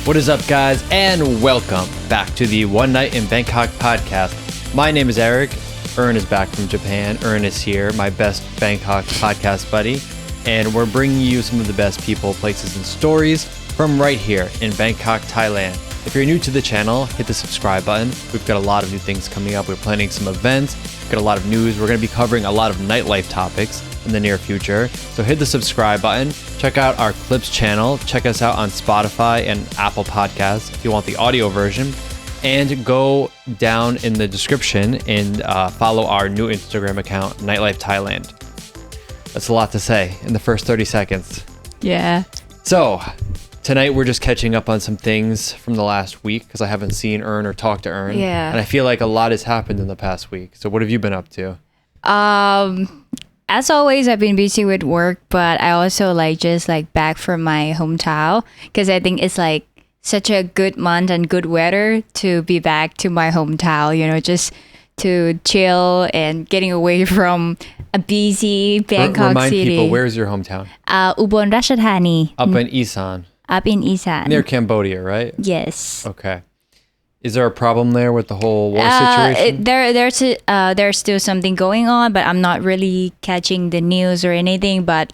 What is up, guys, and welcome back to the One Night in Bangkok podcast. My name is Eric. Ern is back from Japan. Ern is here, my best Bangkok podcast buddy, and we're bringing you some of the best people, places, and stories from right here in Bangkok, Thailand. If you're new to the channel, hit the subscribe button. We've got a lot of new things coming up. We're planning some events. We've got a lot of news. We're going to be covering a lot of nightlife topics in the near future. So hit the subscribe button. Check out our Clips channel. Check us out on Spotify and Apple Podcasts if you want the audio version. And go down in the description and follow our new Instagram account, Nightlife Thailand. That's a lot to say in the first 30 seconds. Yeah. So tonight we're just catching up on some things from the last week because I haven't seen Ern or talked to Ern. Yeah. And I feel like a lot has happened in the past week. So what have you been up to? As always, I've been busy with work, but I also just back from my hometown because I think it's such a good month and good weather to be back to my hometown, just to chill and getting away from a busy Bangkok Remind city. people, where's your hometown? Ubon Ratchathani. Up in Isan. Up in Isan. Near Cambodia, right? Yes. Okay. Is there a problem there with the whole war situation? There's still something going on, but I'm not really catching the news or anything. But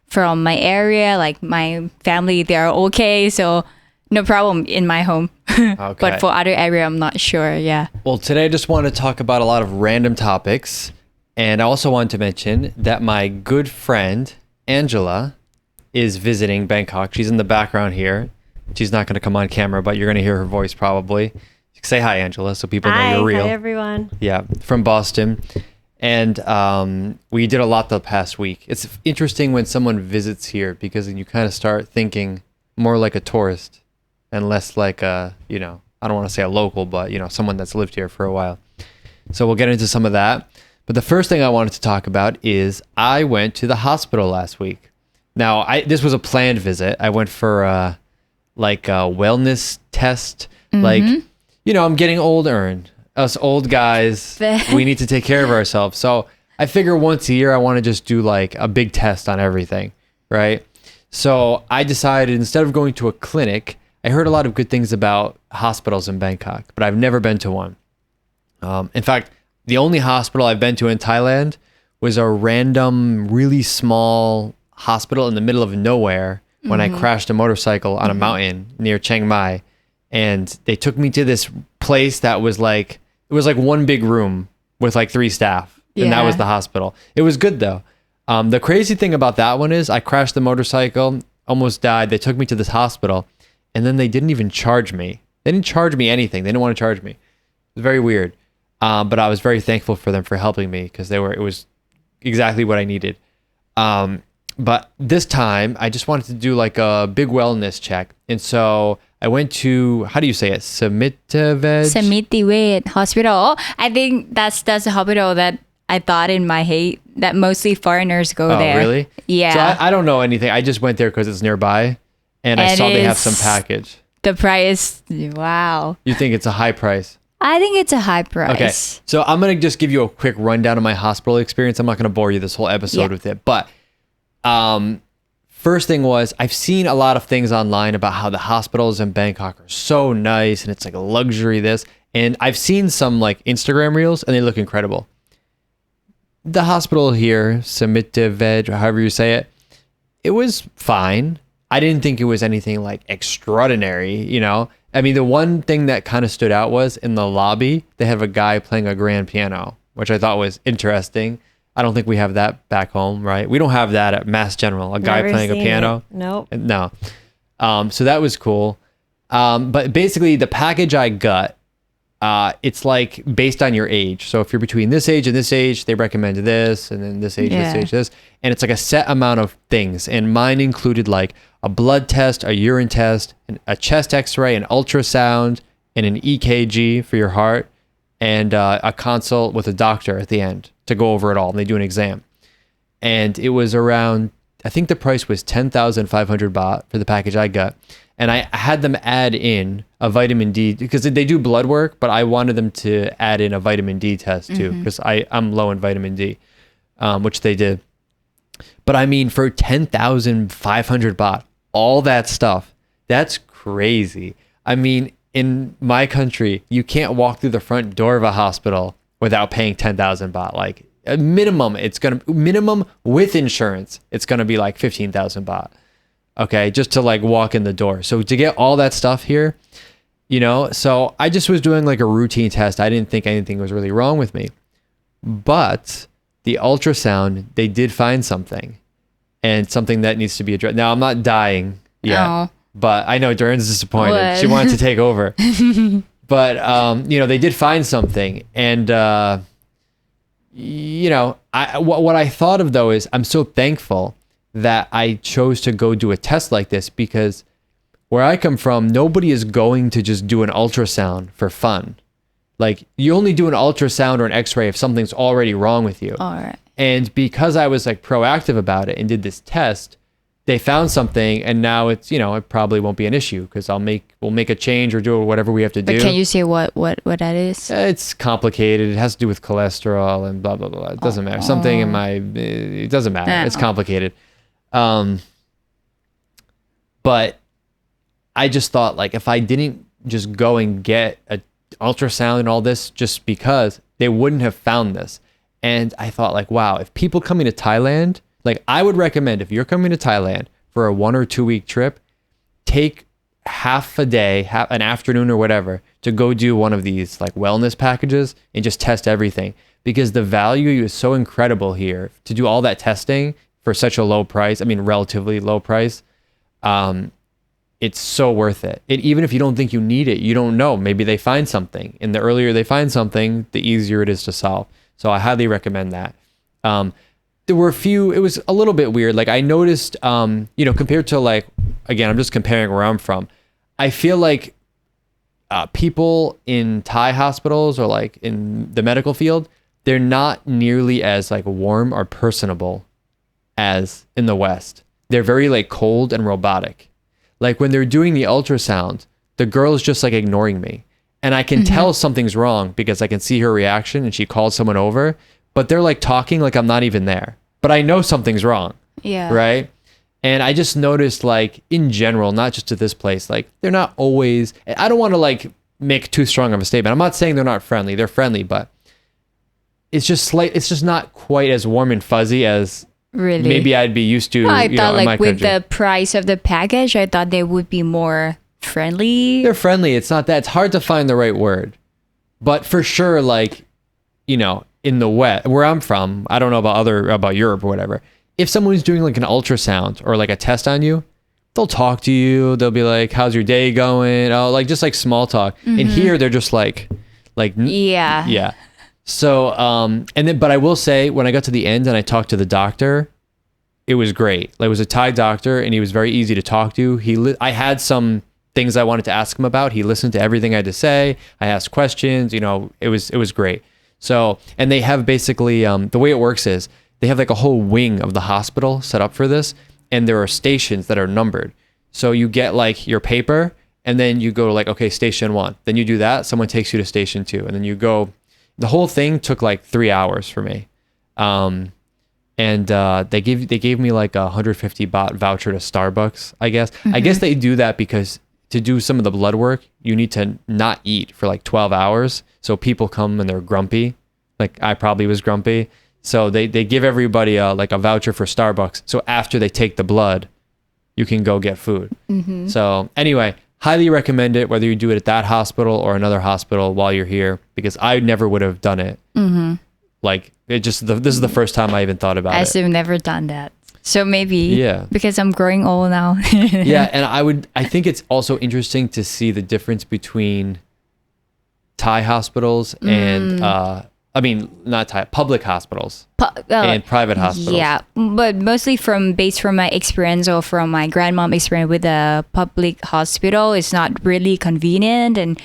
from my area, my family, they're okay, so no problem in my home. Okay. But for other area, I'm not sure. Yeah. Well, today I just want to talk about a lot of random topics, and I also want to mention that my good friend Angela is visiting Bangkok. She's in the background here. She's not going to come on camera, but you're going to hear her voice probably. Say hi, Angela, so people know you're real. Hi, everyone. Yeah, from Boston. And we did a lot the past week. It's interesting when someone visits here because then you kind of start thinking more like a tourist and less like a, I don't want to say a local, but, someone that's lived here for a while. So we'll get into some of that. But the first thing I wanted to talk about is I went to the hospital last week. Now, this was a planned visit. I went for a wellness test. Mm-hmm. I'm getting old, Ern. Us old guys, we need to take care of ourselves. So I figure once a year, I want to just do a big test on everything, right? So I decided instead of going to a clinic, I heard a lot of good things about hospitals in Bangkok, but I've never been to one. In fact, the only hospital I've been to in Thailand was a random, really small hospital in the middle of nowhere when I crashed a motorcycle on a mountain near Chiang Mai. And they took me to this place that was it was one big room with 3 staff. And that was the hospital. It was good though. The crazy thing about that one is I crashed the motorcycle, almost died. They took me to this hospital and then they didn't even charge me. They didn't charge me anything. They didn't want to charge me. It was very weird. But I was very thankful for them for helping me because it was exactly what I needed. But this time I just wanted to do a big wellness check. And so I went to, how do you say it? Samitivet Hospital. I think that's the hospital that I thought in my head that mostly foreigners go there. Oh, really? Yeah. So I don't know anything. I just went there because it's nearby and I saw they have some package. The price, wow. You think it's a high price? I think it's a high price. Okay. So I'm going to just give you a quick rundown of my hospital experience. I'm not going to bore you this whole episode with it. But first thing was, I've seen a lot of things online about how the hospitals in Bangkok are so nice and it's a luxury this. And I've seen some Instagram reels and they look incredible. The hospital here, Samitivet, or however you say it, it was fine. I didn't think it was anything extraordinary, I mean, the one thing that kind of stood out was in the lobby, they have a guy playing a grand piano, which I thought was interesting. I don't think we have that back home, right? We don't have that at Mass General, a guy playing a piano. Nope. No. So that was cool. But basically the package I got, it's based on your age. So if you're between this age and this age, they recommend this, and then this age, this age, this. And it's a set amount of things. And mine included a blood test, a urine test, a chest x-ray, an ultrasound, and an EKG for your heart, and a consult with a doctor at the end to go over it all. And they do an exam. And it was around, I think the price was 10,500 baht for the package I got. And I had them add in a vitamin D because they do blood work, but I wanted them to add in a vitamin D test too because I'm low in vitamin D, which they did. But I mean, for 10,500 baht, all that stuff, that's crazy. I mean, in my country, you can't walk through the front door of a hospital without paying 10,000 baht. Like a minimum, minimum with insurance, it's gonna be like 15,000 baht. Okay, just to like walk in the door. So to get all that stuff here, you know, so I just was doing like a routine test. I didn't think anything was really wrong with me. But the ultrasound, they did find something, and something that needs to be addressed. Now, I'm not dying yet, but I know Duran's disappointed. What? She wanted to take over. But, you know, they did find something. And, you know, what I thought of, though, is I'm so thankful that I chose to go do a test like this, because where I come from, nobody is going to just do an ultrasound for fun. Like, you only do an ultrasound or an x-ray if something's already wrong with you. All right. And because I was like proactive about it and did this test, they found something, and now it's, you know, it probably won't be an issue, because we'll make a change or do whatever we have to do. But can you say what that is? It's complicated. It has to do with cholesterol and blah, blah, blah. It doesn't matter. Something in it doesn't matter. It's complicated. But I just thought, like, if I didn't just go and get a ultrasound and all this, just because, they wouldn't have found this. And I thought, like, wow, if people coming to Thailand, like, I would recommend, if you're coming to Thailand for a 1 or 2 week trip, take half a day, an afternoon or whatever, to go do one of these like wellness packages and just test everything, because the value is so incredible here to do all that testing for such a low price. I mean, relatively low price. It's so worth it. Even if you don't think you need it, you don't know. Maybe they find something, and the earlier they find something, the easier it is to solve. So I highly recommend that. There were a few, it was a little bit weird. Like, I noticed, you know, compared to, like, again, I'm just comparing where I'm from. I feel like people in Thai hospitals or like in the medical field, they're not nearly as like warm or personable as in the West. They're very like cold and robotic. Like, when they're doing the ultrasound, the girl is just like ignoring me. And I can tell something's wrong because I can see her reaction, and she calls someone over, but they're like talking like I'm not even there. But I know something's wrong. Yeah. Right? And I just noticed, like, in general, not just to this place, like, they're not always, I don't want to like make too strong of a statement. I'm not saying they're not friendly. They're friendly, but it's just it's just not quite as warm and fuzzy as maybe I'd be used to. I thought, like, with country. the price of the package, I thought they would be more friendly. They're friendly. It's not that. It's hard to find the right word. But for sure, like, you know, in the West, where I'm from, I don't know about Europe or whatever. If someone's doing like an ultrasound or like a test on you, they'll talk to you. They'll be like, how's your day going? Oh, like, just like small talk. And here they're just like, yeah. So, but I will say, when I got to the end and I talked to the doctor, it was great. Like, it was a Thai doctor, and he was very easy to talk to. I had some things I wanted to ask him about. He listened to everything I had to say. I asked questions, you know, it was great. So, and they have basically, the way it works is they have like a whole wing of the hospital set up for this, and there are stations that are numbered. So you get like your paper, and then you go to like, okay, station 1. Then you do that. Someone takes you to station 2, and then you go. The whole thing took like 3 hours for me. And they gave me like a 150 baht voucher to Starbucks, I guess. I guess they do that because to do some of the blood work, you need to not eat for like 12 hours. So people come and they're grumpy. Like, I probably was grumpy. So they give everybody like a voucher for Starbucks. So after they take the blood, you can go get food. So anyway, highly recommend it, whether you do it at that hospital or another hospital while you're here, because I never would have done it. Like, this is the first time I even thought about it. I've never done that. So maybe because I'm growing old now. Yeah, and I think it's also interesting to see the difference between Thai hospitals and not Thai, public hospitals and private hospitals. Yeah, but mostly based from my experience or from my grandmom experience with the public hospital, it's not really convenient, and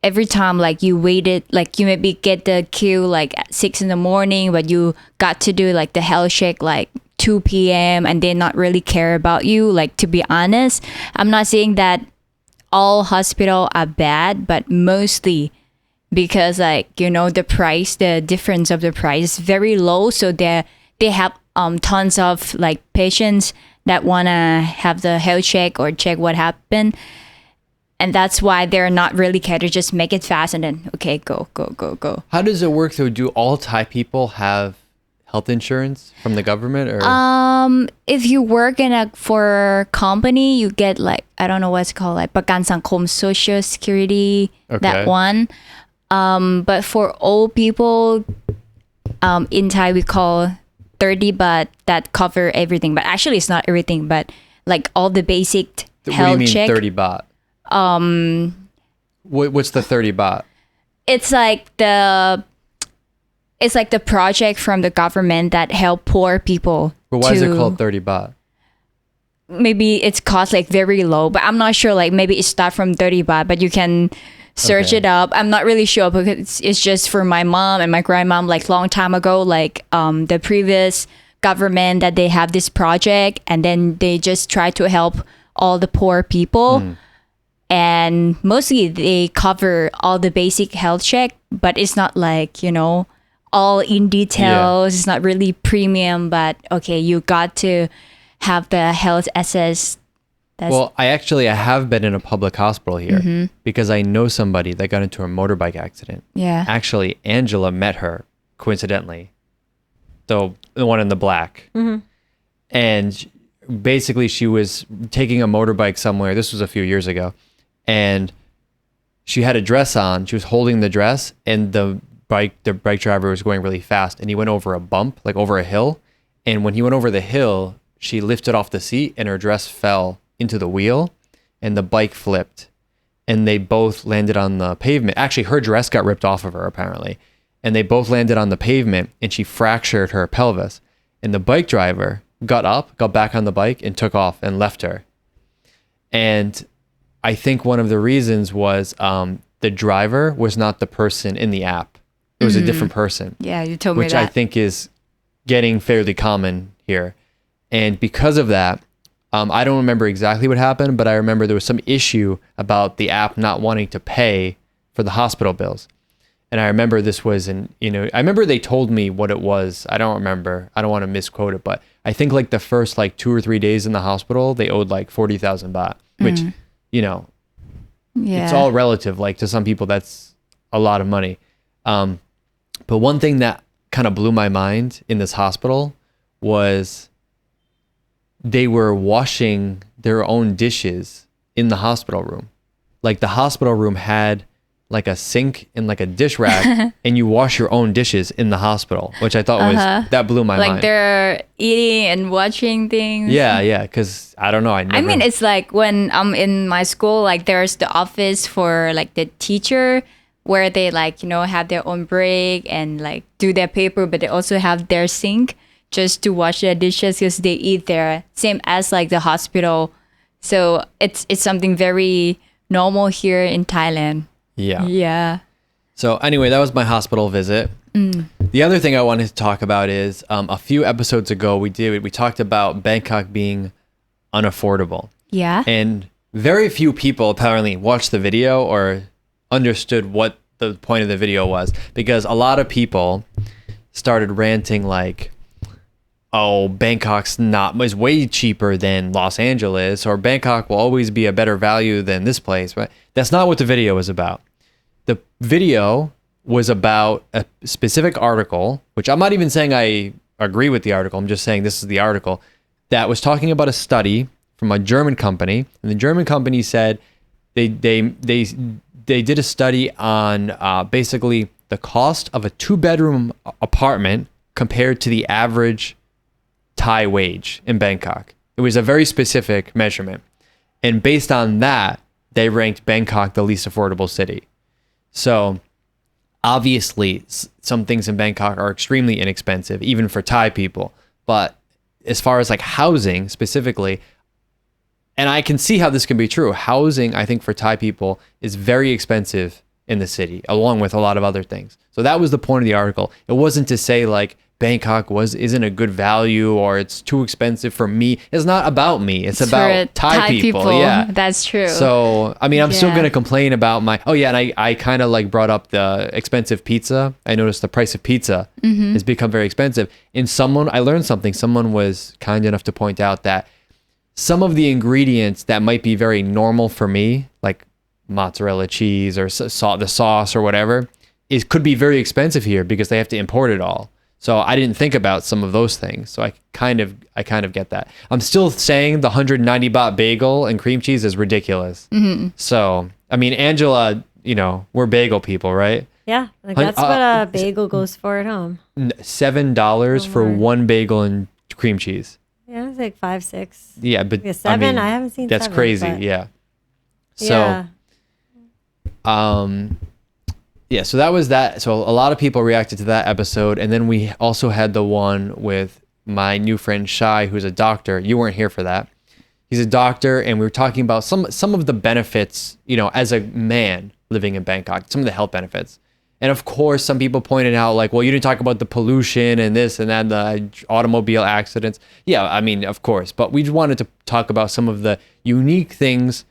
every time, like, you waited, like, you maybe get the queue like at 6 a.m, but you got to do like the health check like 2 p.m. and they not really care about you. Like, to be honest, I'm not saying that all hospitals are bad, but mostly because, like, you know, the difference of the price is very low. So they have tons of like patients that want to have the health check or check what happened. And that's why they're not really care to just make it fast and then, okay, go. How does it work though? Do all Thai people have health insurance from the government, or if you work for a company, you get like, I don't know what's it called, like Prakan Sangkom, Social Security, that one. But for old people, in Thai we call 30 baht that cover everything. But actually it's not everything, but like all the basic health check. What do you mean 30 baht? What's the 30 baht? It's like the project from the government that help poor people. But why is it called 30 baht? Maybe it's cost like very low, but I'm not sure. Like maybe it start from 30 baht, but you can search it up. I'm not really sure because it's just for my mom and my grandmom. Like long time ago, like the previous government that they have this project, and then they just try to help all the poor people. And mostly they cover all the basic health check, but it's not like, all in details. It's not really premium, but okay, you got to have the health assess. Well, I have been in a public hospital here because I know somebody that got into a motorbike accident. Yeah. Actually, Angela met her coincidentally, the one in the black. And basically she was taking a motorbike somewhere. This was a few years ago. And she had a dress on. She was holding the dress, and the bike driver was going really fast, and he went over a bump, like over a hill. And when he went over the hill, she lifted off the seat and her dress fell into the wheel and the bike flipped, and they both landed on the pavement. Actually, her dress got ripped off of her apparently, and they both landed on the pavement, and she fractured her pelvis. And the bike driver got back on the bike and took off and left her. And I think one of the reasons was the driver was not the person in the app. It was a different person. Yeah, you told me that. Which I think is getting fairly common here. And because of that, I don't remember exactly what happened, but I remember there was some issue about the app not wanting to pay for the hospital bills. And I remember this was I remember they told me what it was. I don't remember. I don't want to misquote it, but I think like the first like 2 or 3 days in the hospital, they owed like 40,000 baht, which, it's all relative. Like to some people, that's a lot of money. But one thing that kind of blew my mind in this hospital was they were washing their own dishes in the hospital room. Like the hospital room had like a sink and like a dish rack, and you wash your own dishes in the hospital, which I thought that blew my mind. Like they're eating and watching things. Yeah. Because I don't know. I mean, it's like when I'm in my school, like there's the office for like the teacher where they like, have their own break and like do their paper, but they also have their sink just to wash their dishes because they eat there, same as like the hospital. So it's something very normal here in Thailand. Yeah. So anyway, that was my hospital visit. The other thing I wanted to talk about is a few episodes ago we talked about Bangkok being unaffordable. Yeah. And very few people apparently watched the video or understood what the point of the video was, because a lot of people started ranting like, oh, Bangkok's is way cheaper than Los Angeles, or Bangkok will always be a better value than this place. But that's not what the video was about. The video was about a specific article, which I'm not even saying I agree with the article. I'm just saying this is the article that was talking about a study from a German company. And the German company said they did a study on basically the cost of a 2-bedroom apartment compared to the average Thai wage in Bangkok. It was a very specific measurement. And based on that, they ranked Bangkok the least affordable city. So obviously some things in Bangkok are extremely inexpensive, even for Thai people. But as far as like housing specifically, and I can see how this can be true, housing, I think for Thai people is very expensive in the city, along with a lot of other things. So that was the point of the article. It wasn't to say like Bangkok isn't a good value or it's too expensive for me. It's not about me. It's about Thai people. Yeah, that's true. So, I mean, I'm still going to complain about and I kind of like brought up the expensive pizza. I noticed the price of pizza has become very expensive. I learned something. Someone was kind enough to point out that some of the ingredients that might be very normal for me, like mozzarella cheese or the sauce or whatever, could be very expensive here because they have to import it all. So I didn't think about some of those things. So I kind of get that. I'm still saying the 190 baht bagel and cream cheese is ridiculous. So, I mean, Angela, we're bagel people, right? Yeah, like that's what a bagel goes for at home. $7 for one bagel and cream cheese. Yeah, it's like 5, 6. Yeah, but yeah, 7. I haven't seen. That's 7, crazy. but Yeah. So, yeah, so that was that. So a lot of people reacted to that episode. And then we also had the one with my new friend Shai, who's a doctor. You weren't here for that. He's a doctor, and we were talking about some of the benefits, as a man living in Bangkok, some of the health benefits. And of course, some people pointed out like, well, you didn't talk about the pollution and this and that, the automobile accidents. Yeah, I mean, of course. But we wanted to talk about some of the unique things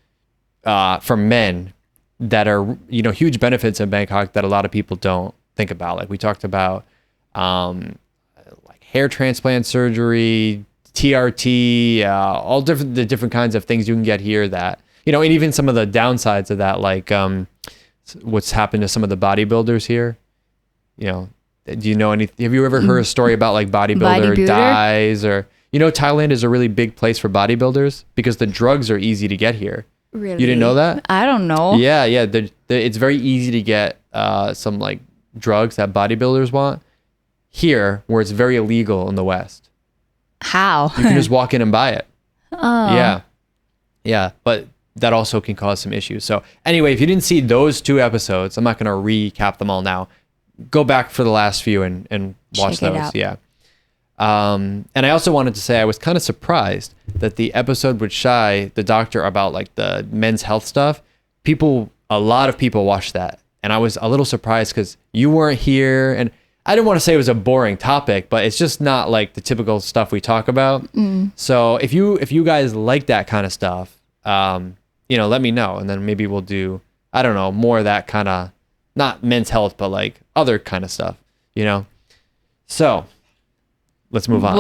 for men that are, huge benefits in Bangkok that a lot of people don't think about. Like we talked about like hair transplant surgery, TRT, all the different kinds of things you can get here that, and even some of the downsides of that, like what's happened to some of the bodybuilders here. Do you know anything? Have you ever heard a story about like bodybuilder dies or, Thailand is a really big place for bodybuilders because the drugs are easy to get here. Really? You didn't know that? I don't know. Yeah. It's very easy to get some like drugs that bodybuilders want here, where it's very illegal in the West. How? You can just walk in and buy it. Oh. Yeah. But that also can cause some issues. So anyway, if you didn't see those 2 episodes, I'm not going to recap them all now. Go back for the last few and watch those. Yeah. And I also wanted to say I was kind of surprised that the episode with Shai, the doctor, about like the men's health stuff, a lot of people watched that. And I was a little surprised because you weren't here. And I didn't want to say it was a boring topic, but it's just not like the typical stuff we talk about. So if you guys like that kind of stuff, let me know. And then maybe we'll do, I don't know, more of that kind of, not men's health, but like other kind of stuff, So let's move on.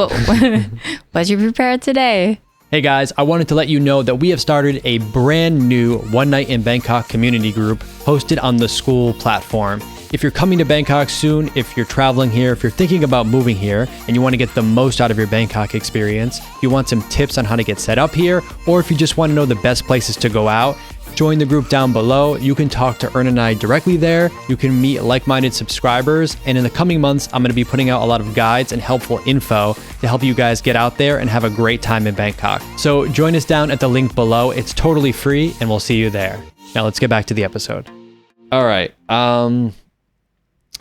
What you prepared today? Hey guys, I wanted to let you know that we have started a brand new One Night in Bangkok community group hosted on the school platform. If you're coming to Bangkok soon, if you're traveling here, if you're thinking about moving here and you want to get the most out of your Bangkok experience, you want some tips on how to get set up here, or if you just want to know the best places to go out, join the group down below. You can talk to Ern and I directly there. You can meet like-minded subscribers. And in the coming months, I'm going to be putting out a lot of guides and helpful info to help you guys get out there and have a great time in Bangkok. So join us down at the link below. It's totally free and we'll see you there. Now let's get back to the episode. All right.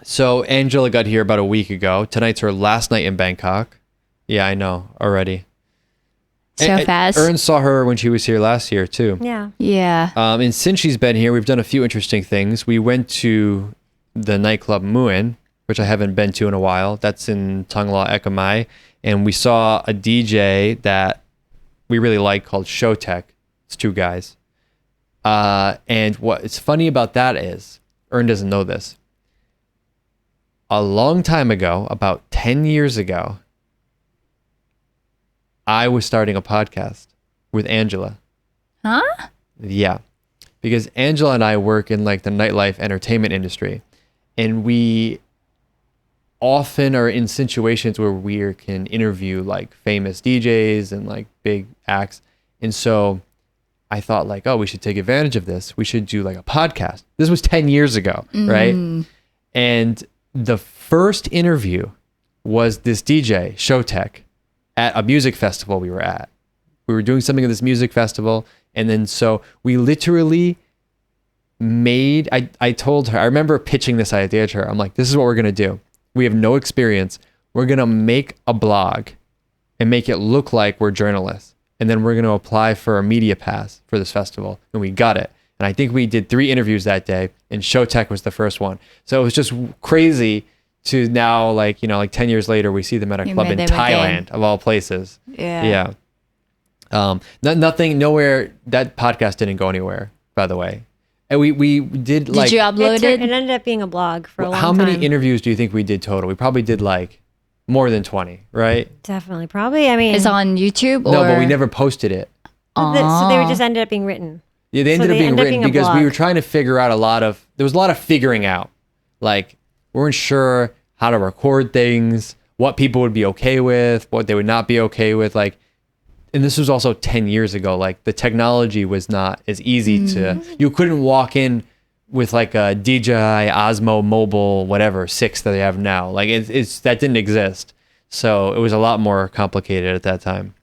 So Angela got here about a week ago. Tonight's her last night in Bangkok. Yeah, I know already. So fast. Ern saw her when she was here last year too. Yeah. And since she's been here, we've done a few interesting things. We went to the nightclub Muin, which I haven't been to in a while. That's in Thangla Ekamai. And we saw a DJ that we really like called Showtech. It's 2 guys. And what's funny about that is, Ern doesn't know this. A long time ago, about 10 years ago, I was starting a podcast with Angela. Huh? Yeah. Because Angela and I work in like the nightlife entertainment industry. And we often are in situations where we can interview like famous DJs and like big acts. And so I thought like, oh, we should take advantage of this. We should do like a podcast. This was 10 years ago, right? And the first interview was this DJ, Showtech, at a music festival we were at. We were doing something at this music festival. And then so we literally made, I told her, I remember pitching this idea to her. I'm like, this is what we're going to do. We have no experience. We're going to make a blog and make it look like we're journalists. And then we're going to apply for a media pass for this festival. And we got it. And I think we did 3 interviews that day, and Showtech was the first one. So it was just crazy to now, like, 10 years later, we see them at a club in Thailand, of all places. Yeah. Nothing, nowhere, that podcast didn't go anywhere, by the way. And we did like... Did you upload it? It ended up being a blog for a long time. How many interviews do you think we did total? We probably did like more than 20, right? Definitely. Probably, I mean... It's on YouTube or... No, but we never posted it. So they were just ended up being written. Yeah, they ended up being written because we were trying to figure out there was a lot of figuring out. Like, we weren't sure how to record things, what people would be okay with, what they would not be okay with. Like, and this was also 10 years ago. Like, the technology was not as easy you couldn't walk in with like a DJI Osmo Mobile, whatever, 6 that they have now. Like, that didn't exist. So it was a lot more complicated at that time.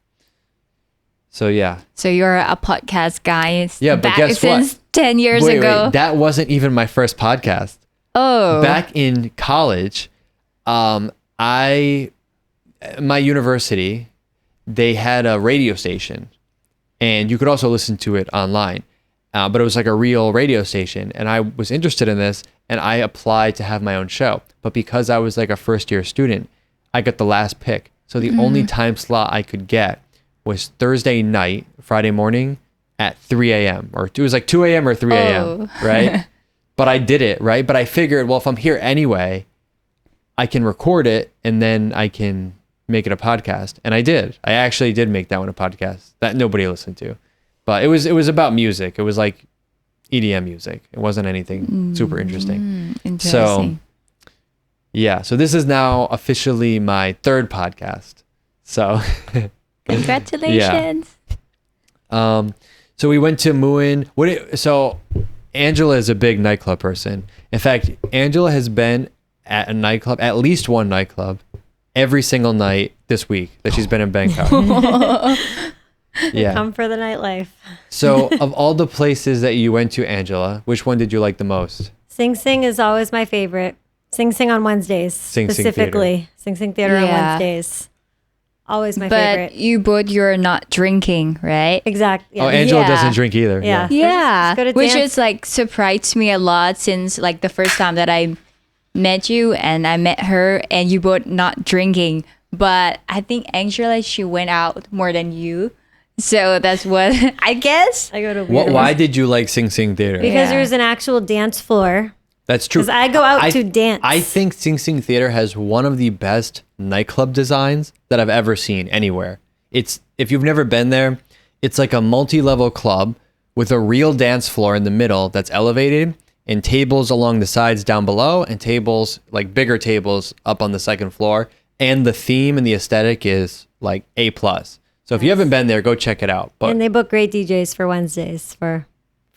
So yeah. So you're a podcast guy. Yeah, but guess since what? 10 years ago. Wait, that wasn't even my first podcast. Oh. Back in college, my university, they had a radio station, and you could also listen to it online. But it was like a real radio station, and I was interested in this, and I applied to have my own show. But because I was like a first-year student, I got the last pick. So the only time slot I could get was Thursday night, Friday morning at 3 a.m. Or it was like 2 a.m. or 3 a.m., right? But I did it, right? But I figured, well, if I'm here anyway, I can record it and then I can make it a podcast. And I did. I actually did make that one a podcast that nobody listened to. But it was about music. It was like EDM music. It wasn't anything super interesting. Interesting. So, yeah. So this is now officially my 3rd podcast. So... Congratulations. Yeah. So we went to Muin. So Angela is a big nightclub person. In fact, Angela has been at a nightclub, at least one nightclub, every single night this week that she's been in Bangkok. Yeah. Come for the nightlife. So of all the places that you went to, Angela, which one did you like the most? Sing Sing is always my favorite. Sing Sing on Wednesdays, specifically. Sing Sing Theater on Wednesdays. Always my favorite. But you both, you're not drinking, right? Exactly. Yeah. Oh, Angela doesn't drink either. Yeah. Yeah. Just Which is like surprised me a lot since like the first time that I met you and I met her and you both not drinking. But I think Angela, she went out more than you. So that's what I guess. I go to Why did you like Sing Sing Theater? Because there's an actual dance floor. That's true. Because I go out to dance. I think Sing Sing Theater has one of the best nightclub designs that I've ever seen anywhere. If you've never been there, it's like a multi-level club with a real dance floor in the middle that's elevated and tables along the sides down below and tables, like bigger tables up on the 2nd floor. And the theme and the aesthetic is like A+. So if you haven't been there, go check it out. And they book great DJs for Wednesdays for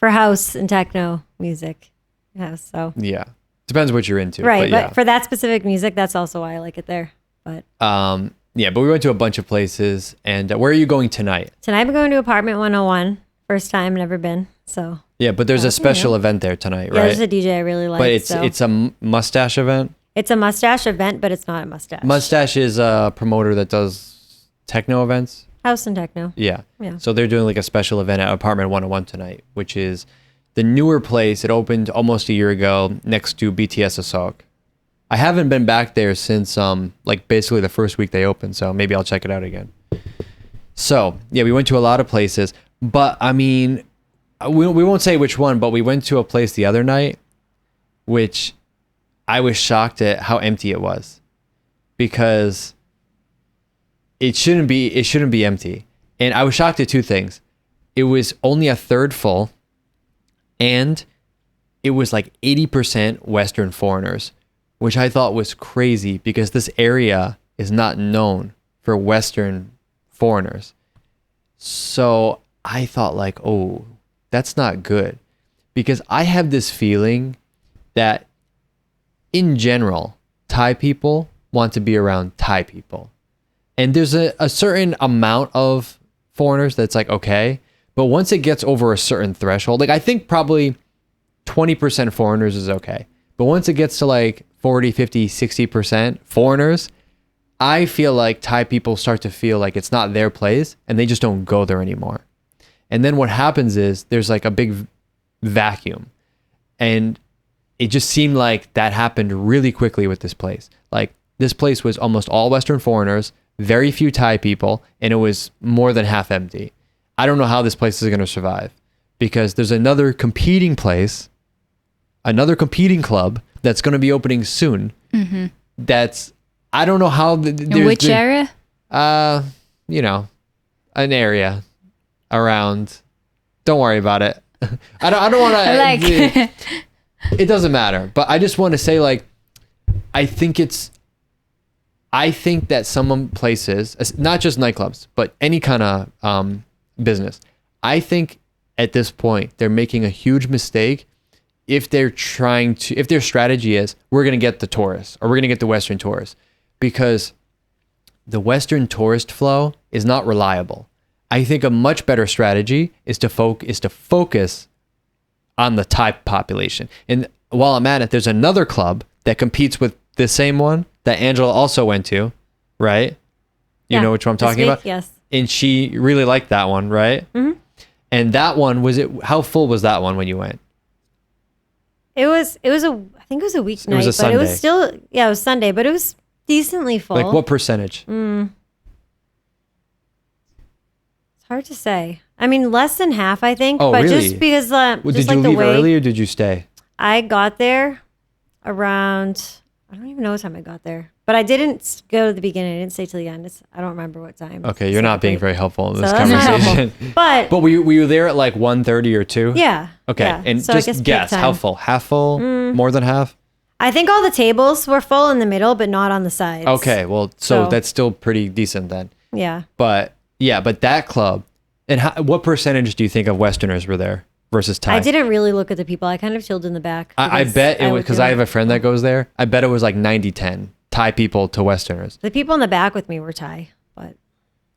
house and techno music. Yeah, so. Yeah. Depends what you're into. Right, but for that specific music, that's also why I like it there. But yeah, but we went to a bunch of places. And where are you going tonight? Tonight I'm going to Apartment 101. First time, never been. So. Yeah, but there's a special event there tonight, right? Yeah, there's a DJ I really like. But it's a mustache event? It's a mustache event, but it's not a mustache. Mustache is a promoter that does techno events. House and techno. Yeah. So they're doing like a special event at Apartment 101 tonight, which is the newer place. It opened almost a year ago next to BTS Asok. I haven't been back there since like basically the first week they opened, so maybe I'll check it out again. So yeah, we went to a lot of places, but I mean, we won't say which one, but we went to a place the other night, which I was shocked at how empty it was, because it shouldn't be empty. And I was shocked at 2 things. It was only a third full, and it was like 80% Western foreigners, which I thought was crazy because this area is not known for Western foreigners. So I thought like, oh, that's not good, because I have this feeling that in general, Thai people want to be around Thai people. And there's a certain amount of foreigners that's like, okay. But once it gets over a certain threshold, like I think probably 20% foreigners is okay. But once it gets to like 40, 50, 60% foreigners, I feel like Thai people start to feel like it's not their place and they just don't go there anymore. And then what happens is there's like a big vacuum. And it just seemed like that happened really quickly with this place. Like this place was almost all Western foreigners, very few Thai people, and it was more than half empty. I don't know how this place is going to survive, because there's another competing place, another competing club that's going to be opening soon. Mm-hmm. That's, I don't know how. In which area? You know, an area. around. Don't worry about it. I don't want to Like, it doesn't matter, but I just want to say, like, I think that some places, not just nightclubs, but any kind of business, I think at this point they're making a huge mistake if their strategy is, we're going to get the tourists or we're going to get the Western tourists, because the Western tourist flow is not reliable. I think a much better strategy is to focus on the Thai population. And while I'm at it, there's another club that competes with the same one that Angela also went to, right? You know which one I'm talking about? Yes. And she really liked that one, right? Mm-hmm. And that one, how full was that one when you went? I think it was a weeknight, but Sunday. it was still, it was Sunday, but it was decently full. Like what percentage? It's hard to say. I mean, less than half, I think. Oh, but really? just because, Did you leave early or did you stay? I got there around, I don't even know what time I got there, but I didn't go to the beginning. I didn't stay till the end. I don't remember what time. Okay, you're not being very helpful in this that's not conversation. helpful. But were you there at like 1:30 or 2? Yeah. Okay, yeah. and So I just peak guess, time. how full? Half full? More than half? I think all the tables were full in the middle, but not on the sides. Okay, well, so that's still pretty decent then. Yeah. But that club, and what percentage do you think of Westerners were there versus Thai? I didn't really look at the people. I kind of chilled in the back. I bet it was, because I have a friend that goes there. I bet it was like 90-10 Thai people to Westerners. The people in the back with me were Thai, but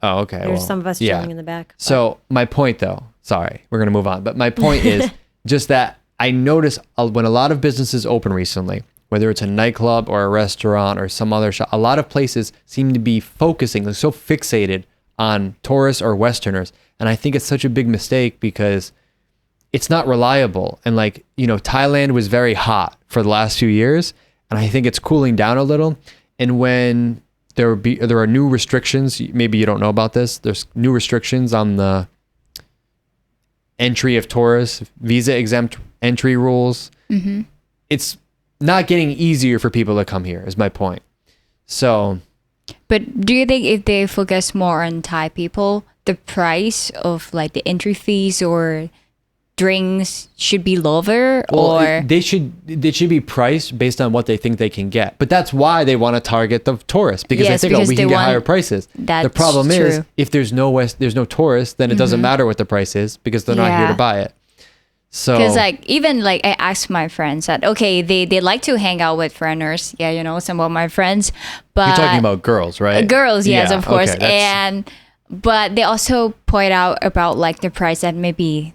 Oh, okay. there's some of us chilling in the back. But. So my point though, sorry, we're going to move on. But my point is just that I notice when a lot of businesses open recently, whether it's a nightclub or a restaurant or some other shop, a lot of places seem to be focusing, they're so fixated on tourists or Westerners. And I think it's such a big mistake because it's not reliable. And like, Thailand was very hot for the last few years. And I think it's cooling down a little. And when there are new restrictions, maybe you don't know about this, there's new restrictions on the entry of tourists, visa exempt entry rules. Mm-hmm. It's not getting easier for people to come here is my point. So, but do you think if they focus more on Thai people, the price of like the entry fees or drinks should be lower, or they should be priced based on what they think they can get. But that's why they want to target the tourists, because they think, we can get higher prices. The problem is if there's no tourists, then it doesn't matter what the price is because they're not here to buy it. So because even I asked my friends that they like to hang out with foreigners, some of my friends, but you're talking about girls, right? Girls, yes, of course. Okay, but they also point out about like the price that maybe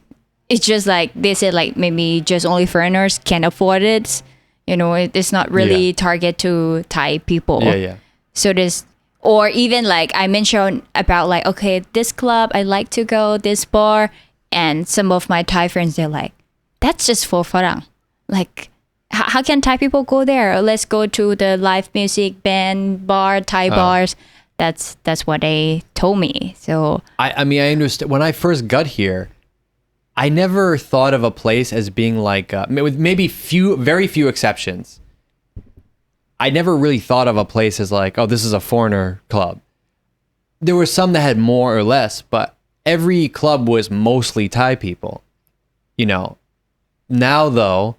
it's just like they said, like maybe just only foreigners can afford it. It's not really target to Thai people. Yeah. So or even like I mentioned about like, this club I like to go, this bar, and some of my Thai friends, they're like, that's just for Farang. Like, how can Thai people go there? Or let's go to the live music band bar, Thai bars. That's what they told me. So I mean, I understand. When I first got here, I never thought of a place as being like, with maybe very few exceptions, I never really thought of a place as like, this is a foreigner club. There were some that had more or less, but every club was mostly Thai people. Now though,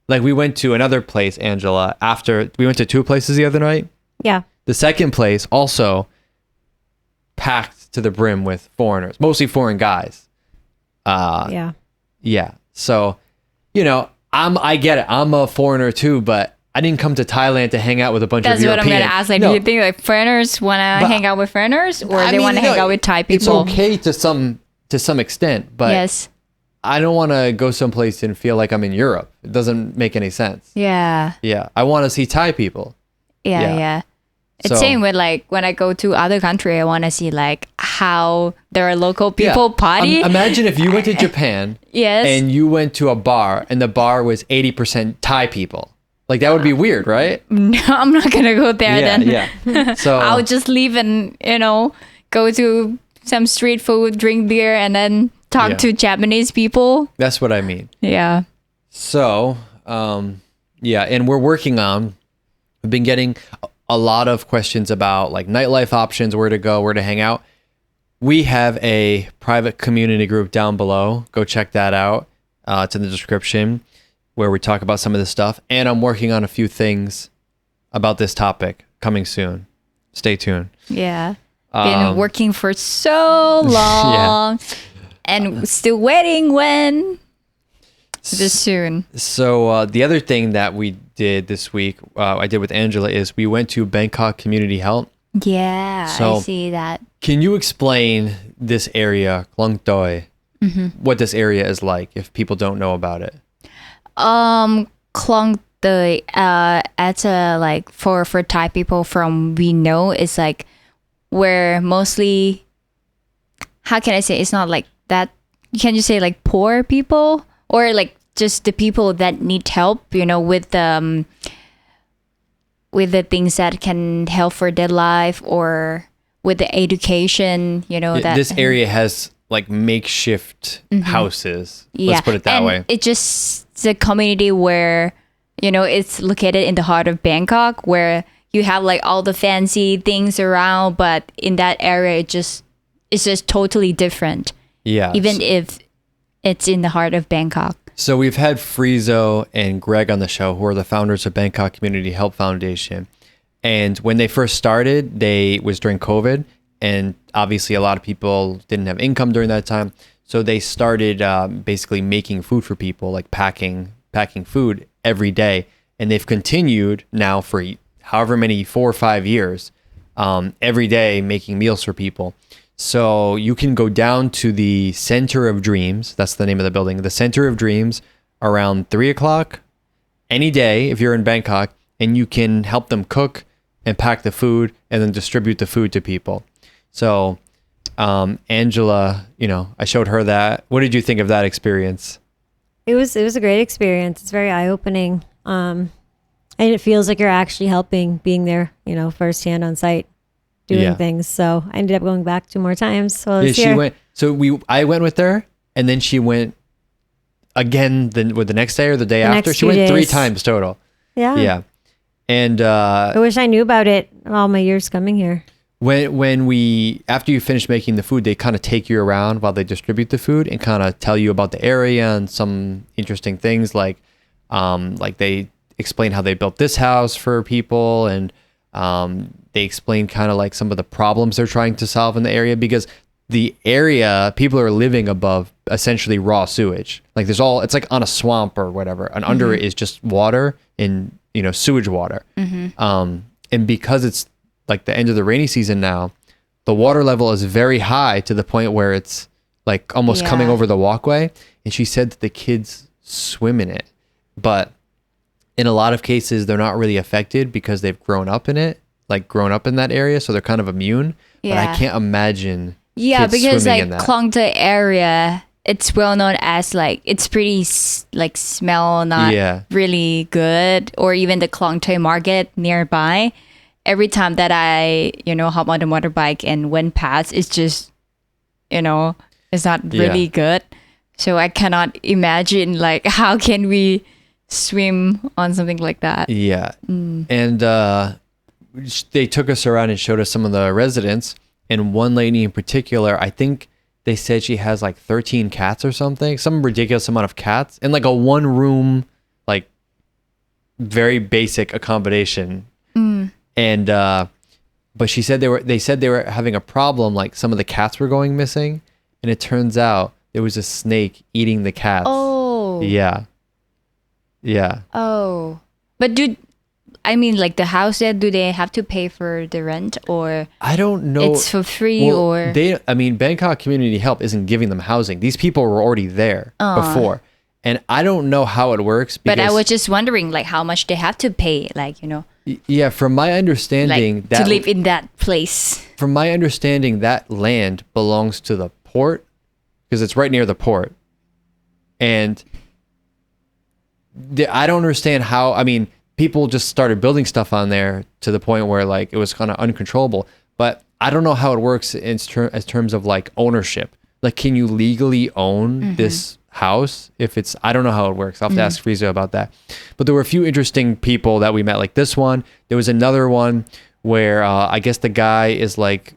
like we went to another place, Angela, after we went to 2 places the other night. Yeah. The second place also packed to the brim with foreigners, mostly foreign guys. Yeah. So, I get it. I'm a foreigner too, but I didn't come to Thailand to hang out with a bunch of Europeans. That's what I'm going to ask. Like, do you think like foreigners want to hang out with foreigners, or they want to hang out with Thai people? It's okay to some extent, but yes. I don't want to go someplace and feel like I'm in Europe. It doesn't make any sense. Yeah. Yeah. I want to see Thai people. Yeah. It's same with like when I go to other country, I want to see like how there are local people party. Imagine if you went to Japan yes. and you went to a bar and the bar was 80% Thai people. Like that would be weird, right? No, I'm not going to go there then. Yeah. So I'll just leave and, go to some street food, drink beer, and then talk to Japanese people. That's what I mean. Yeah. So, and we've been getting a lot of questions about like nightlife options, where to go, where to hang out. we have a private community group down below. Go check that out. It's in the description where we talk about some of this stuff. And I'm working on a few things about this topic coming soon. Stay tuned. Yeah. Been working for so long and still waiting when? Just soon. So the other thing that we did this week, I did with Angela, is we went to Bangkok Community Health. Yeah, So- I see that. Can you explain this area, Khlong Toei, what this area is like if people don't know about it? Khlong Toei, as a like for Thai people from we know, it's like where mostly, how can I say, it's not like that. Can you say like poor people or like just the people that need help, you know, with the things that can help for their life or with the education, you know, that This area has like makeshift houses. Let's put it that and way. It's just the community where, you know, it's located in the heart of Bangkok where you have like all the fancy things around, but in that area it's just totally different. Yeah. Even if it's in the heart of Bangkok. So we've had Frizo and Greg on the show, who are the founders of Bangkok Community Help Foundation. And when they first started, they was during COVID, and obviously a lot of people didn't have income during that time. So they started basically making food for people, like packing food every day. And they've continued now for however many, 4 or 5 years, every day making meals for people. So you can go down to the Center of Dreams. That's the name of the building. The Center of Dreams around 3 o'clock any day if you're in Bangkok, and you can help them cook and pack the food and then distribute the food to people. So Angela, you know, I showed her that. What did you think of that experience? It was a great experience. It's very eye-opening. And it feels like you're actually helping, being there, you know, firsthand on site, doing things. So I ended up going back 2 more times while I was here. She went. So I went with her, and then she went again the next day or the day after. She went 3 times total. Yeah. Yeah. And I wish I knew about it all my years coming here. when we after you finish making the food, they kind of take you around while they distribute the food and kind of tell you about the area and some interesting things like they explain how they built this house for people, and they explain kind of like some of the problems they're trying to solve in the area, because the area, people are living above essentially raw sewage. Like it's like on a swamp or whatever, and under it is just water and, you know, sewage water. And because it's like the end of the rainy season now, the water level is very high to the point where it's like almost coming over the walkway. And she said that the kids swim in it, but in a lot of cases, they're not really affected because they've grown up in it, like grown up in that area. So they're kind of immune, but I can't imagine kids because swimming like in that. Khlong Toei area, it's well known as like, it's pretty like smell not really good, or even the Khlong Toei market nearby. Every time that I, you know, hop on the motorbike and went past, it's just, you know, it's not really good. So I cannot imagine like how can we swim on something like that. Yeah. And they took us around and showed us some of the residents, and one lady in particular, I think they said she has like 13 cats or something, some ridiculous amount of cats, in like a 1-room, like very basic accommodation. And but she said they said they were having a problem, like some of the cats were going missing, and it turns out there was a snake eating the cats. Oh. Yeah. Oh. But I mean, like the house there, do they have to pay for the rent, or I don't know. it's for free? Or Bangkok Community Help isn't giving them housing. These people were already there before. And I don't know how it works. But I was just wondering, like, how much they have to pay, like, you know. Yeah, from my understanding, like, to live in that place. From my understanding, that land belongs to the port, because it's right near the port. And I don't understand how. I mean, people just started building stuff on there to the point where like it was kind of uncontrollable. But I don't know how it works as terms of like ownership. Like, can you legally own this house? If it's, I don't know how it works. I'll have to ask Frieza about that. But there were a few interesting people that we met, like this one. There was another one where I guess the guy is like,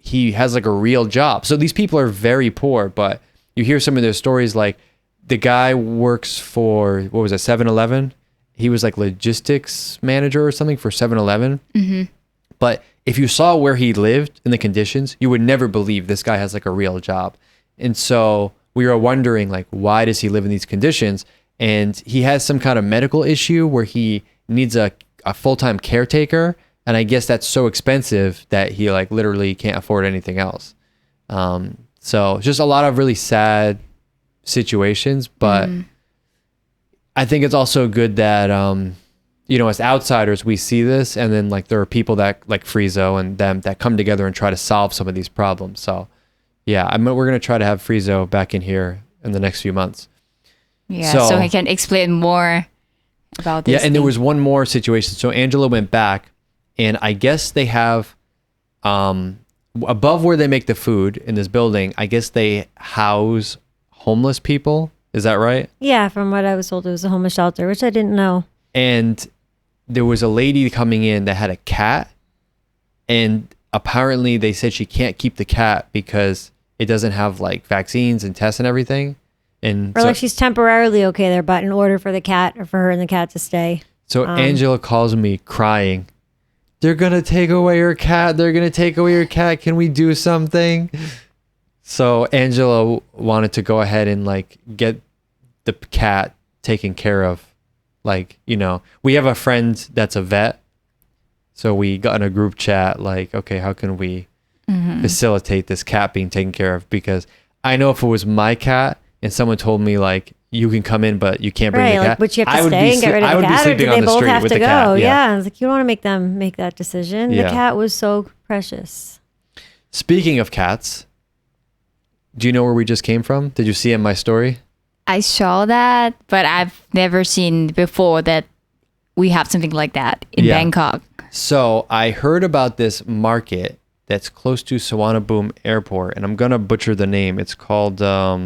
he has like a real job. So these people are very poor, but you hear some of their stories, like the guy works for, what was it, 7-Eleven? He was like logistics manager or something for 7-Eleven. But if you saw where he lived and the conditions, you would never believe this guy has like a real job. And so we were wondering, like, why does he live in these conditions? And he has some kind of medical issue where he needs a full-time caretaker. And I guess that's so expensive that he like literally can't afford anything else. So just a lot of really sad situations, but I think it's also good that, you know, as outsiders, we see this, and then like there are people that like Friezo and them that come together and try to solve some of these problems. So yeah, we're going to try to have Friezo back in here in the next few months. Yeah, so he can explain more about this. Yeah, and there was one more situation. So Angela went back, and I guess they have, above where they make the food in this building, I guess they house homeless people. Is that right? Yeah, from what I was told, it was a homeless shelter, which I didn't know. And there was a lady coming in that had a cat, and apparently they said she can't keep the cat because it doesn't have like vaccines and tests and everything. And or like she's temporarily okay there, but in order for the cat or for her and the cat to stay. So Angela calls me crying. They're going to take away your cat. They're going to take away your cat. Can we do something? So Angela wanted to go ahead and like get the cat taken care of. Like, you know, we have a friend that's a vet. So we got in a group chat like, okay, how can we facilitate this cat being taken care of? Because I know if it was my cat and someone told me like, you can come in, but you can't bring the cat. Like, but you have to stay and get rid of the cat, or do they both have to go? Yeah. I was like, you don't want to make them make that decision. Yeah. The cat was so precious. Speaking of cats, do you know where we just came from? Did you see in my story? I saw that, but I've never seen before that we have something like that in Bangkok. So I heard about this market that's close to Suvarnabhumi Airport, and I'm going to butcher the name. It's called, let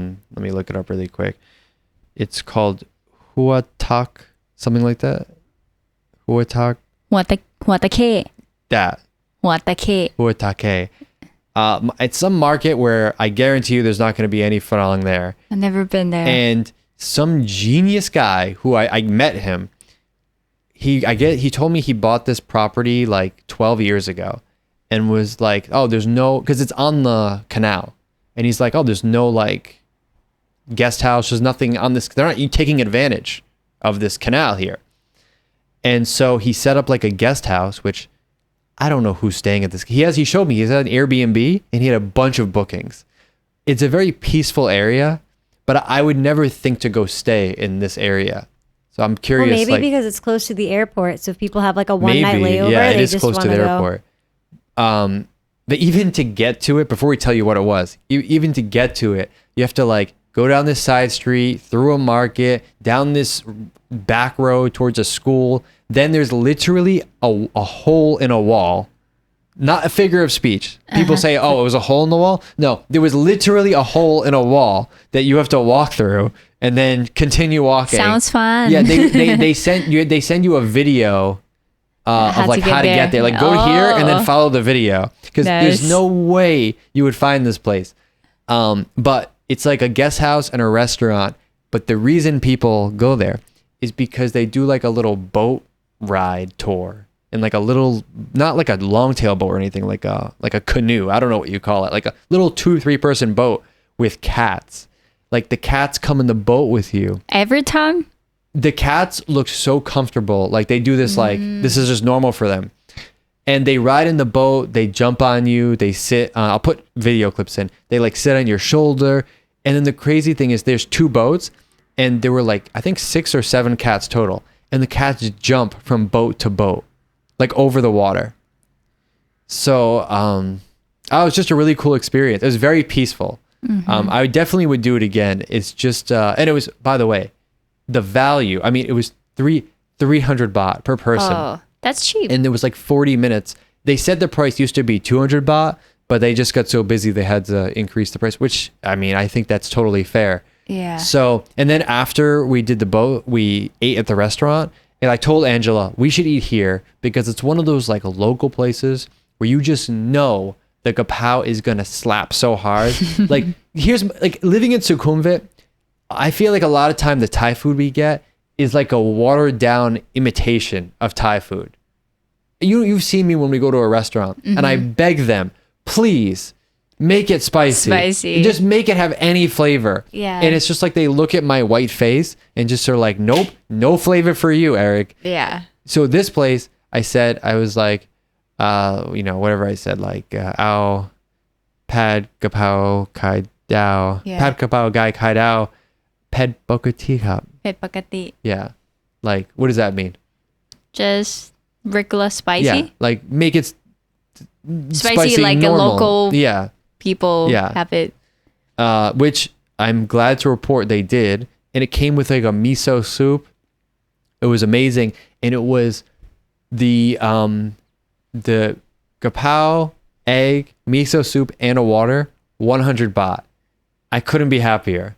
me look it up really quick. It's called Hua Takhe, something like that. Hua Takhe. Hua Takhe. That. Hua Takhe. Hua Takhe. It's some market where I guarantee you there's not going to be any Phrong there. I've never been there. And some genius guy who I met him, he told me he bought this property like 12 years ago and was like, oh, there's no, because it's on the canal. And he's like, oh, there's no like guest house. There's nothing on this. They're not taking advantage of this canal here. And so he set up like a guest house, which I don't know who's staying at this. He showed me, he's at an Airbnb and he had a bunch of bookings. It's a very peaceful area, but I would never think to go stay in this area. So I'm curious. Well, maybe because it's close to the airport. So if people have like a one-night layover, yeah, they it is just close to the airport. But even to get to it, before we tell you what it was, even to get to it, you have to like go down this side street, through a market, down this back road towards a school. Then there's literally a hole in a wall. Not a figure of speech. People say, oh, it was a hole in the wall. No, there was literally a hole in a wall that you have to walk through and then continue walking. Sounds fun. Yeah, they send you a video of like how to get there. Like go here and then follow the video. Because there's no way you would find this place. But it's like a guest house and a restaurant. But the reason people go there is because they do like a little boat ride tour and like a little, not like a long tail boat or anything, like a canoe. I don't know what you call it. Like a little 2-3 person boat with cats. Like the cats come in the boat with you. Every time? The cats look so comfortable. Like they do this, like this is just normal for them. And they ride in the boat. They jump on you. They sit, I'll put video clips in. They like sit on your shoulder. And then the crazy thing is there's 2 boats and there were like, I think 6 or 7 cats total. And the cats jump from boat to boat, like over the water. So it was just a really cool experience. It was very peaceful. I definitely would do it again. It's just, and it was, by the way, the value. I mean, it was 300 baht per person. Oh, that's cheap. And it was like 40 minutes. They said the price used to be 200 baht, but they just got so busy they had to increase the price, which, I mean, I think that's totally fair. Yeah. So, and then after we did the boat, we ate at the restaurant, and I told Angela we should eat here because it's one of those like local places where you just know the kapow is gonna slap so hard. Like here's like living in Sukhumvit, I feel like a lot of time the Thai food we get is like a watered down imitation of Thai food. You've seen me when we go to a restaurant and I beg them, please make it spicy. Just make it have any flavor. Yeah. And it's just like they look at my white face and just are like, nope, no flavor for you, Eric. Yeah. So this place, I was like, whatever I said, like, ao pad kapow kai dao, pad kapow gai kai dao, ped bokati kap. Ped bakati. Yeah. Like, what does that mean? Just regular spicy. Yeah. Like, make it spicy like normal. a local people Yeah. have it. Which I'm glad to report they did. And it came with like a miso soup. It was amazing. And it was the kapow, egg, miso soup, and a water, 100 baht. I couldn't be happier.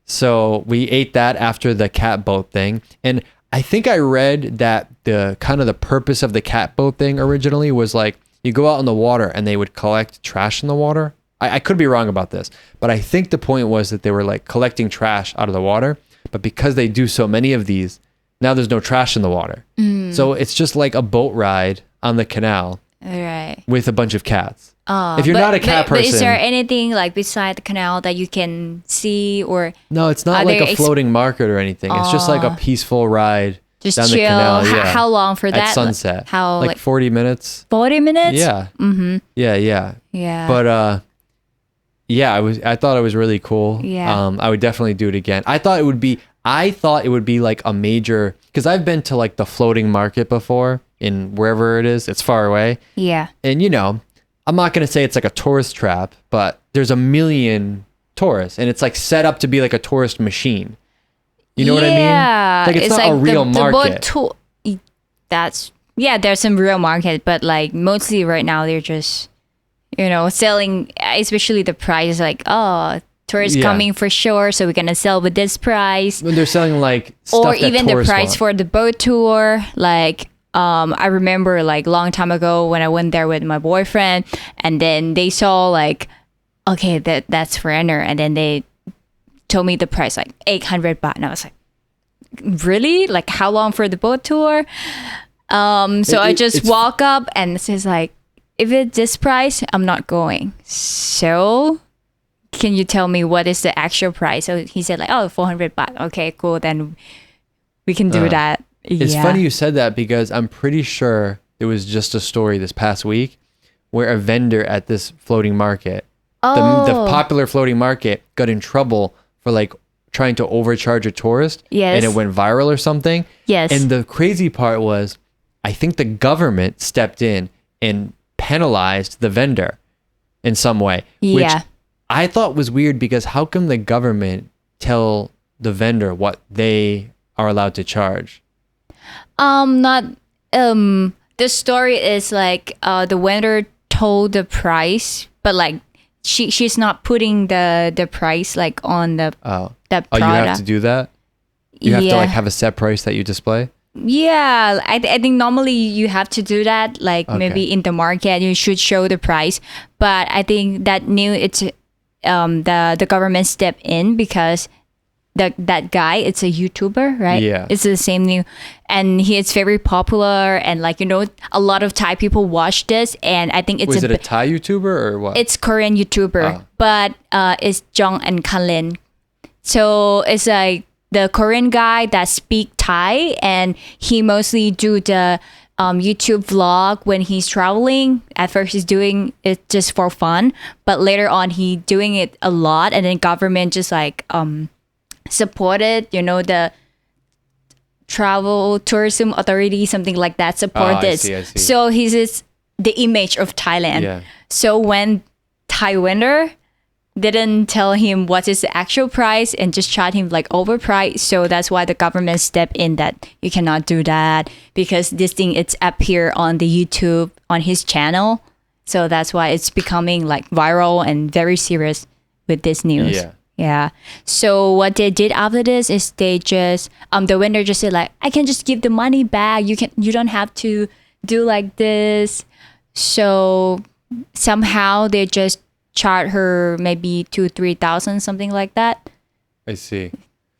So we ate that after the cat boat thing. And I think I read that the kind of the purpose of the cat boat thing originally was like, you go out in the water and they would collect trash in the water. I could be wrong about this, but I think the point was that they were like collecting trash out of the water. But because they do so many of these, now there's no trash in the water. So it's just like a boat ride on the canal with a bunch of cats. If you're not a cat person. But is there anything like beside the canal that you can see or? No, it's not like a floating market or anything. It's just like a peaceful ride. Just down chill. The canal. Yeah. How long for that? At sunset. How like 40 minutes. 40 minutes? Yeah. Yeah. But I thought it was really cool. Yeah. I would definitely do it again. I thought it would be like a major, because I've been to like the floating market before in wherever it is. It's far away. Yeah. And I'm not going to say it's like a tourist trap, but there's a million tourists and it's like set up to be like a tourist machine. You know what I mean? Yeah. Like it's not like a real market. There's some real market, but like mostly right now they're just, selling, especially the price, like, tourists coming for sure, so we're gonna sell with this price. When they're selling like stuff or that even the price want. for the boat tour, like I remember like long time ago when I went there with my boyfriend, and then they saw like, okay, that's foreigner, and then they told me the price like 800 baht, and I was like, really? Like how long for the boat tour? So I just walk up and it says like, if it's this price, I'm not going. So can you tell me what is the actual price? So he said like, 400 baht. Okay, cool. Then we can do that. It's funny you said that because I'm pretty sure there was just a story this past week where a vendor at this floating market, the popular floating market, got in trouble for like trying to overcharge a tourist. Yes. And it went viral or something. Yes. And the crazy part was, I think the government stepped in and penalized the vendor in some way. Which I thought was weird because how come the government tell the vendor what they are allowed to charge? The story is like the vendor told the price, but like she's not putting the price like on the product. Oh, you have to do that? You have to like have a set price that you display? Yeah, I think normally you have to do that. Like maybe in the market, you should show the price. But I think that it's the government stepped in because that guy, it's a YouTuber, right? Yeah, it's the same new, and it's very popular, and like a lot of Thai people watch this, and I think it's was it a Thai YouTuber or what? It's Korean YouTuber, but it's Jong and Kalen. So it's like the Korean guy that speak Thai, and he mostly do the YouTube vlog when he's traveling. At first he's doing it just for fun, but later on he doing it a lot, and then government just like supported, the travel tourism authority, something like that, support this. I see. So he's is the image of Thailand. Yeah. So when Thai vendor didn't tell him what is the actual price and just charge him like overpriced, so that's why the government stepped in that you cannot do that because this thing it's appear on the YouTube on his channel, so that's why it's becoming like viral and very serious with this news. Yeah. So what they did after this is they just the vendor just said like, I can just give the money back, you don't have to do like this. So somehow they just charge her maybe 2,000-3,000, something like that. I see.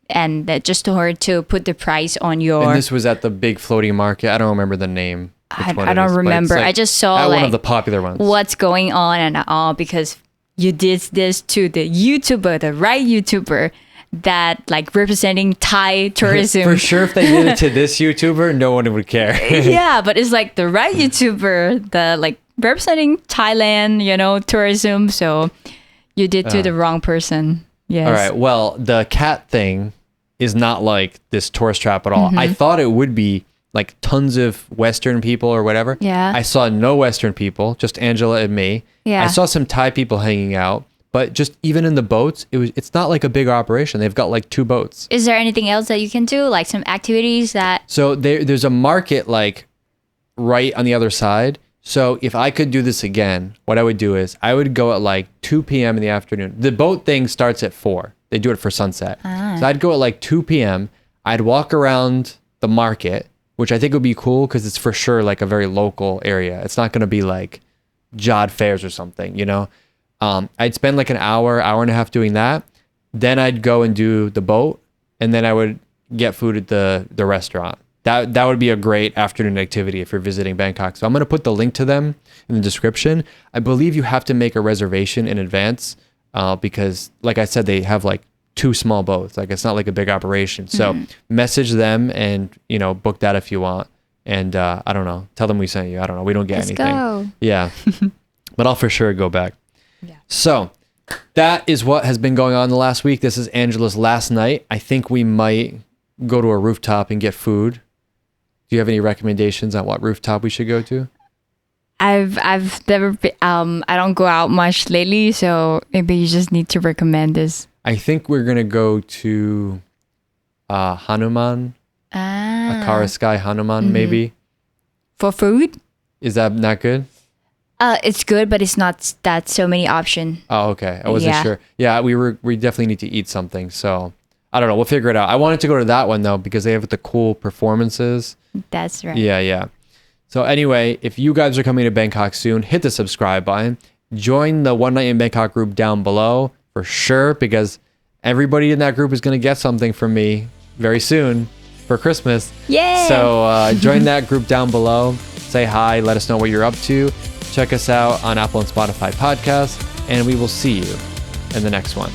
And that just to her to put the price on your. And this was at the big floating market. I don't remember the name. I don't remember. Like, I just saw at like one of the popular ones. What's going on and all because you did this to the YouTuber, the right YouTuber that like representing Thai tourism. For sure, if they did it to this YouTuber, no one would care. Yeah, but it's like the right YouTuber, the like representing Thailand, you know, tourism. So you did to the wrong person. Yes. All right. Well, the cat thing is not like this tourist trap at all. I thought it would be like tons of Western people or whatever. Yeah. I saw no Western people, just Angela and me. Yeah. I saw some Thai people hanging out, but just even in the boats, it's not like a big operation. They've got like 2 boats. Is there anything else that you can do? Like some activities that... So there's a market like right on the other side. So if I could do this again, what I would do is I would go at like 2 p.m. in the afternoon. The boat thing starts at 4. They do it for sunset. So I'd go at like 2 p.m. I'd walk around the market, which I think would be cool because it's for sure like a very local area. It's not going to be like Jod fairs or something, you know? I'd spend like an hour and a half doing that. Then I'd go and do the boat, and then I would get food at the restaurant. That would be a great afternoon activity if you're visiting Bangkok. So I'm going to put the link to them in the description. I believe you have to make a reservation in advance because, like I said, they have like 2 small boats. Like it's not like a big operation. So message them and, you know, book that if you want. And I don't know, tell them we sent you. I don't know. We don't get anything. Go. Yeah. But I'll for sure go back. Yeah. So that is what has been going on the last week. This is Angela's last night. I think we might go to a rooftop and get food. Do you have any recommendations on what rooftop we should go to? I've never been, I don't go out much lately, so maybe you just need to recommend this. I think we're going to go to Hanuman, Akara Sky Hanuman, maybe. For food? Is that not good? It's good, but it's not that so many options. Oh, okay. I wasn't sure. Yeah, we definitely need to eat something. So I don't know. We'll figure it out. I wanted to go to that one though because they have the cool performances. That's right. Yeah. So anyway, if you guys are coming to Bangkok soon, hit the subscribe button. Join the One Night in Bangkok group down below for sure because everybody in that group is going to get something from me very soon for Christmas. Yay! So join that group down below. Say hi. Let us know what you're up to. Check us out on Apple and Spotify podcasts, and we will see you in the next one.